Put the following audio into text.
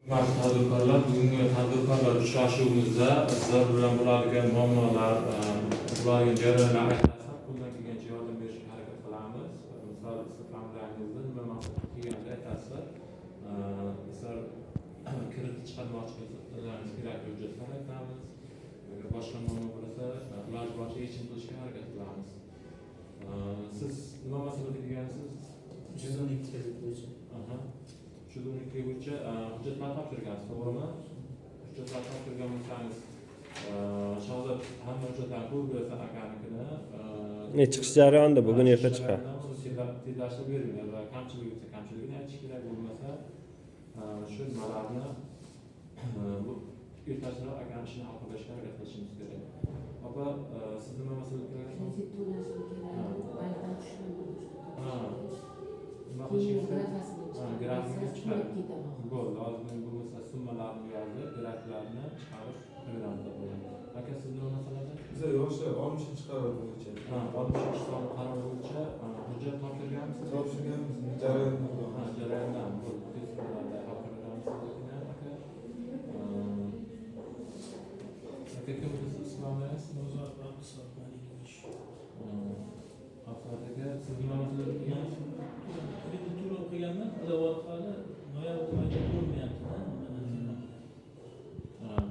Tadbirkorlar bugungi tadbirkorlar uchrashuvimizda sizlar bilan bo'ladigan muammolar, ularga jarayonlar aytasiz, qo'ldan kelgancha yordam berishga harakat qilamiz. Misol siz familiyangizda nima maqsadda kelganini aytasizlar. Sizlar kirit chiqarmoqchi bo'lsangiz kerak hujjatlar aytamiz. Agar boshqa muammo bo'lsa, iloji boricha yechim qilishga harakat qilamiz. Siz nima masalada kelgansiz? 112 bo'yicha. Shu 12 bo'yicha hujjatlar topshirgansiz, to'g'rimi? Hujjatlar topshirgan bo'lsangiz, Shahzod hamma hujjatlarni ko'rib bersa akanikini. Chiqish jarayonida bugun erta chiqadi. Tezlashtirib beringlar va kamchilik bo'lsa kamchiligini aytish kerak, bo'lmasa shu nimalarni ertasiroq akani ishini hal qilishga harakat qilishimiz kerak. Opa, siz nima masalada kerakasiz? Nima qilishingiz kerak? Grafikni chiqarib bo'ldi. Hozir bo'lmasa summalarni yozib, grafiklarni chiqarib Telegramda qo'ying. Aka, siz nima masalada? Bizlar yoshlar 60 qaror bo'yicha. 60 son qaror bo'yicha hujjat topshirganmisiz? Topshirganmiz, jarayonda. Jarayondan bo'ldi. Tezkorlarda hal qilganmisiz aka? Aka, kim siz islomingiz? Afsonaga siz nima masalada kelgansiz? Tur o'qiganman, adovat hali